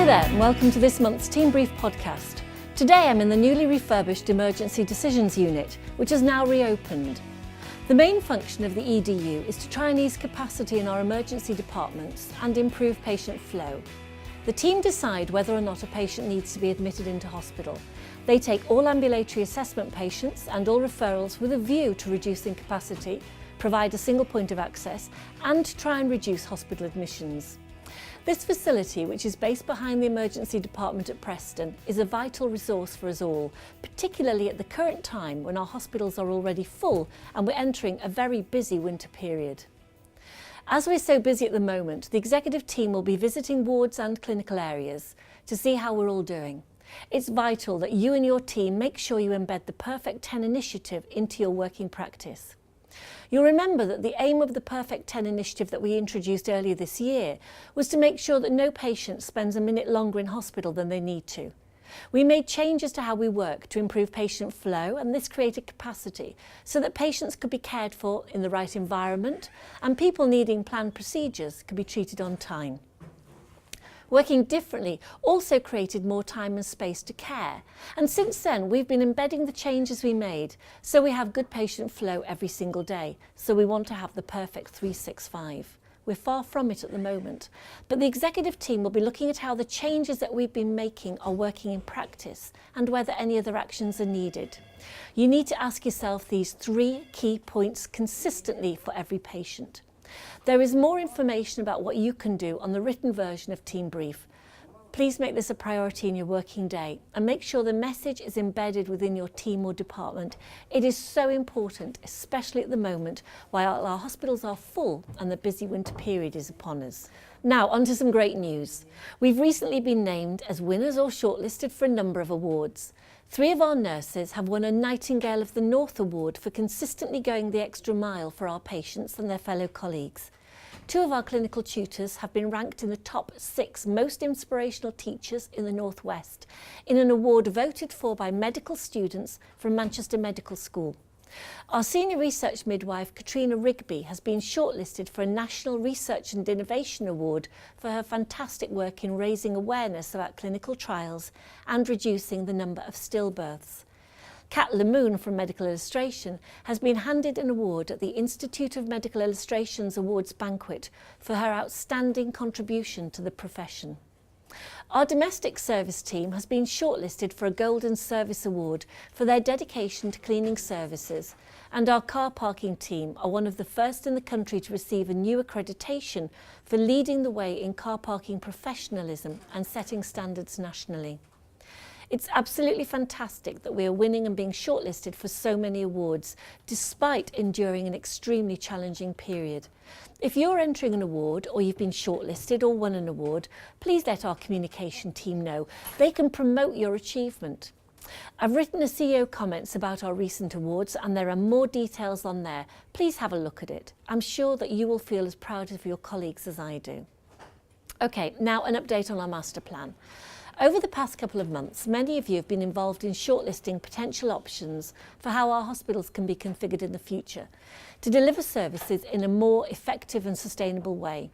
there, and welcome to this month's Team Brief podcast. Today I'm in the newly refurbished Emergency Decisions Unit, which has now reopened. The main function of the EDU is to try and ease capacity in our emergency departments and improve patient flow. The team decide whether or not a patient needs to be admitted into hospital. They take all ambulatory assessment patients and all referrals with a view to reducing capacity, provide a single point of access, and try and reduce hospital admissions. This facility, which is based behind the emergency department at Preston, is a vital resource for us all, particularly at the current time when our hospitals are already full and we're entering a very busy winter period. As we're so busy at the moment, the executive team will be visiting wards and clinical areas to see how we're all doing. It's vital that you and your team make sure you embed the Perfect 10 initiative into your working practice. You'll remember that the aim of the Perfect 10 initiative that we introduced earlier this year was to make sure that no patient spends a minute longer in hospital than they need to. We made changes to how we work to improve patient flow, and this created capacity so that patients could be cared for in the right environment and people needing planned procedures could be treated on time. Working differently also created more time and space to care, and since then we've been embedding the changes we made so we have good patient flow every single day, so we want to have the perfect 365. We're far from it at the moment, but the executive team will be looking at how the changes that we've been making are working in practice and whether any other actions are needed. You need to ask yourself these 3 key points consistently for every patient. There is more information about what you can do on the written version of Team Brief. Please make this a priority in your working day and make sure the message is embedded within your team or department. It is so important, especially at the moment while our hospitals are full and the busy winter period is upon us. Now on to some great news. We've recently been named as winners or shortlisted for a number of awards. 3 of our nurses have won a Nightingale of the North Award for consistently going the extra mile for our patients and their fellow colleagues. 2 of our clinical tutors have been ranked in the top 6 most inspirational teachers in the North West in an award voted for by medical students from Manchester Medical School. Our senior research midwife, Katrina Rigby, has been shortlisted for a National Research and Innovation Award for her fantastic work in raising awareness about clinical trials and reducing the number of stillbirths. Kat Lamoon from Medical Illustration has been handed an award at the Institute of Medical Illustration's Awards Banquet for her outstanding contribution to the profession. Our domestic service team has been shortlisted for a Golden Service Award for their dedication to cleaning services, and our car parking team are one of the first in the country to receive a new accreditation for leading the way in car parking professionalism and setting standards nationally. It's absolutely fantastic that we are winning and being shortlisted for so many awards, despite enduring an extremely challenging period. If you're entering an award or you've been shortlisted or won an award, please let our communication team know. They can promote your achievement. I've written a CEO comments about our recent awards and there are more details on there. Please have a look at it. I'm sure that you will feel as proud of your colleagues as I do. Okay, now an update on our master plan. Over the past couple of months, many of you have been involved in shortlisting potential options for how our hospitals can be configured in the future to deliver services in a more effective and sustainable way.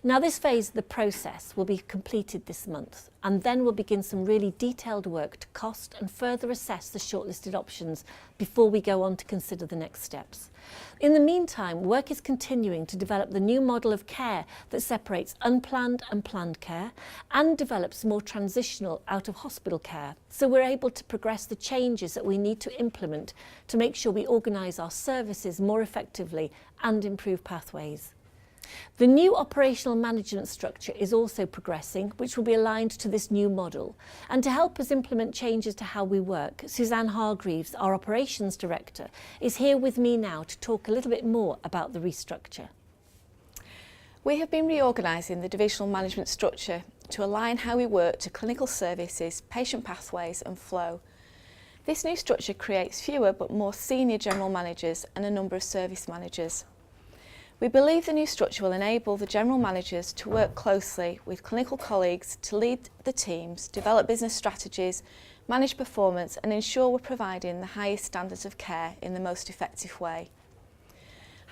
Now this phase of the process will be completed this month, and then we'll begin some really detailed work to cost and further assess the shortlisted options before we go on to consider the next steps. In the meantime, work is continuing to develop the new model of care that separates unplanned and planned care and develops more transitional out-of-hospital care, so we're able to progress the changes that we need to implement to make sure we organise our services more effectively and improve pathways. The new operational management structure is also progressing, which will be aligned to this new model. And to help us implement changes to how we work, Suzanne Hargreaves, our Operations Director, is here with me now to talk a little bit more about the restructure. We have been reorganising the divisional management structure to align how we work to clinical services, patient pathways and flow. This new structure creates fewer but more senior general managers and a number of service managers. We believe the new structure will enable the general managers to work closely with clinical colleagues to lead the teams, develop business strategies, manage performance and ensure we're providing the highest standards of care in the most effective way.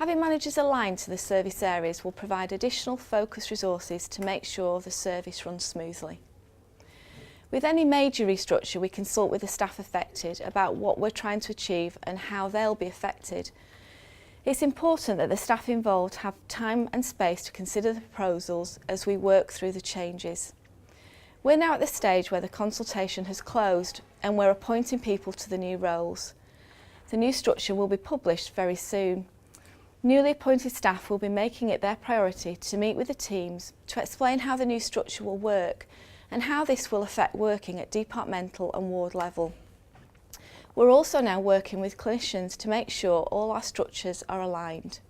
Having managers aligned to the service areas will provide additional focused resources to make sure the service runs smoothly. With any major restructure, we consult with the staff affected about what we're trying to achieve and how they'll be affected. It's important that the staff involved have time and space to consider the proposals as we work through the changes. We're now at the stage where the consultation has closed and we're appointing people to the new roles. The new structure will be published very soon. Newly appointed staff will be making it their priority to meet with the teams to explain how the new structure will work and how this will affect working at departmental and ward level. We're also now working with clinicians to make sure all our structures are aligned.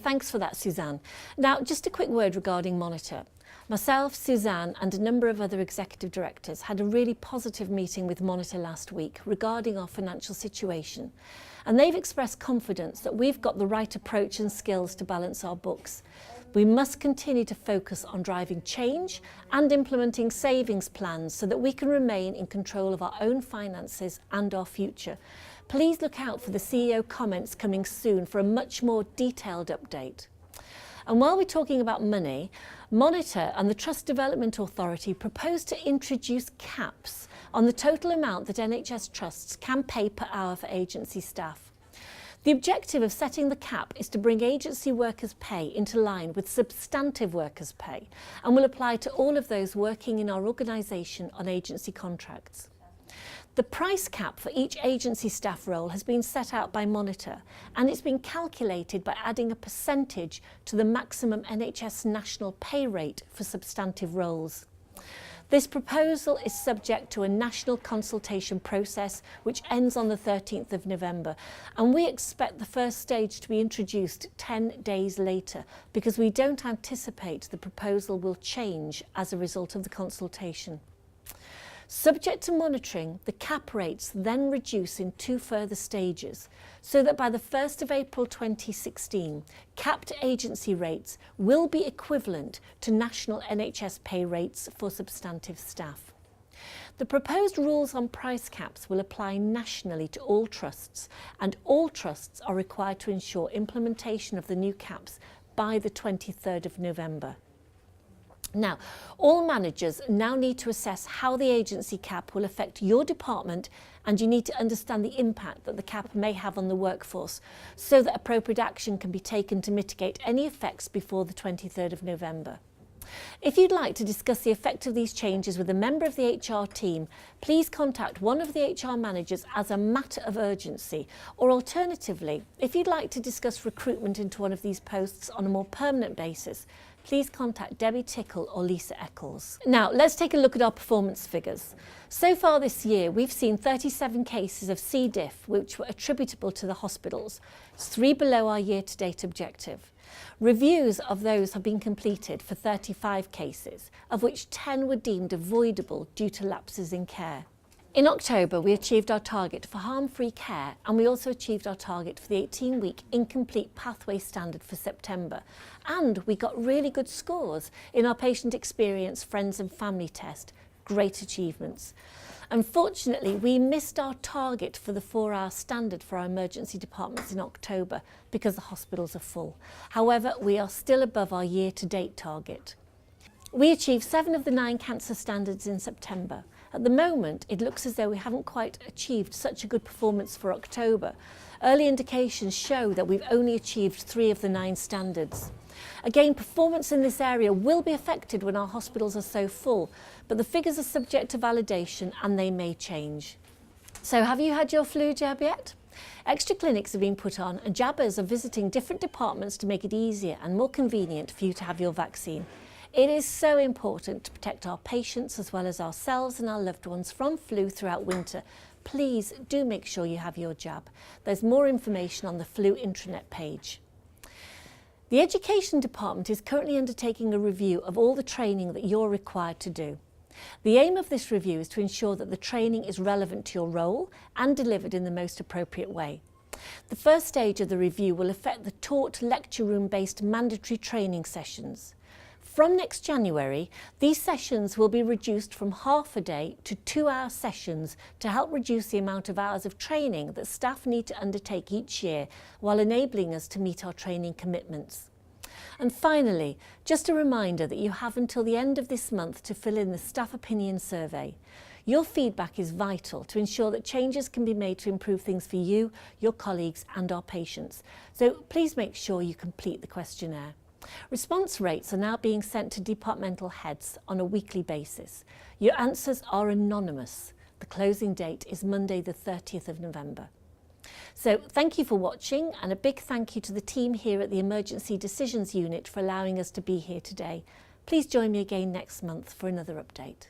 Thanks for that, Suzanne. Now, just a quick word regarding Monitor. Myself, Suzanne and a number of other executive directors had a really positive meeting with Monitor last week regarding our financial situation, and they've expressed confidence that we've got the right approach and skills to balance our books. We must continue to focus on driving change and implementing savings plans so that we can remain in control of our own finances and our future. Please look out for the CEO comments coming soon for a much more detailed update. And while we're talking about money, Monitor and the Trust Development Authority propose to introduce caps on the total amount that NHS trusts can pay per hour for agency staff. The objective of setting the cap is to bring agency workers' pay into line with substantive workers' pay and will apply to all of those working in our organisation on agency contracts. The price cap for each agency staff role has been set out by Monitor, and it's been calculated by adding a percentage to the maximum NHS national pay rate for substantive roles. This proposal is subject to a national consultation process which ends on the 13th of November, and we expect the first stage to be introduced 10 days later because we don't anticipate the proposal will change as a result of the consultation. Subject to monitoring, the cap rates then reduce in 2 further stages, so that by the 1st of April 2016, capped agency rates will be equivalent to national NHS pay rates for substantive staff. The proposed rules on price caps will apply nationally to all trusts, and all trusts are required to ensure implementation of the new caps by the 23rd of November. Now, all managers now need to assess how the agency cap will affect your department, and you need to understand the impact that the cap may have on the workforce so that appropriate action can be taken to mitigate any effects before the 23rd of November. If you'd like to discuss the effect of these changes with a member of the HR team, please contact one of the HR managers as a matter of urgency, or alternatively, if you'd like to discuss recruitment into one of these posts on a more permanent basis, please contact Debbie Tickle or Lisa Eccles. Now, let's take a look at our performance figures. So far this year, we've seen 37 cases of C. diff, which were attributable to the hospitals. It's 3 below our year-to-date objective. Reviews of those have been completed for 35 cases, of which 10 were deemed avoidable due to lapses in care. In October, we achieved our target for harm-free care, and we also achieved our target for the 18-week incomplete pathway standard for September. And we got really good scores in our patient experience, friends and family test. Great achievements. Unfortunately, we missed our target for the 4-hour standard for our emergency departments in October because the hospitals are full. However, we are still above our year-to-date target. We achieved 7 of the 9 cancer standards in September. At the moment, it looks as though we haven't quite achieved such a good performance for October. Early indications show that we've only achieved 3 of the 9 standards. Again, performance in this area will be affected when our hospitals are so full, but the figures are subject to validation and they may change. So have you had your flu jab yet? Extra clinics have been put on and jabbers are visiting different departments to make it easier and more convenient for you to have your vaccine. It is so important to protect our patients as well as ourselves and our loved ones from flu throughout winter. Please do make sure you have your jab. There's more information on the flu intranet page. The Education Department is currently undertaking a review of all the training that you're required to do. The aim of this review is to ensure that the training is relevant to your role and delivered in the most appropriate way. The first stage of the review will affect the taught lecture room-based mandatory training sessions. From next January, these sessions will be reduced from half a day to 2-hour sessions to help reduce the amount of hours of training that staff need to undertake each year while enabling us to meet our training commitments. And finally, just a reminder that you have until the end of this month to fill in the staff opinion survey. Your feedback is vital to ensure that changes can be made to improve things for you, your colleagues and our patients. So please make sure you complete the questionnaire. Response rates are now being sent to departmental heads on a weekly basis. Your answers are anonymous. The closing date is Monday the 30th of November. So thank you for watching, and a big thank you to the team here at the Emergency Decisions Unit for allowing us to be here today. Please join me again next month for another update.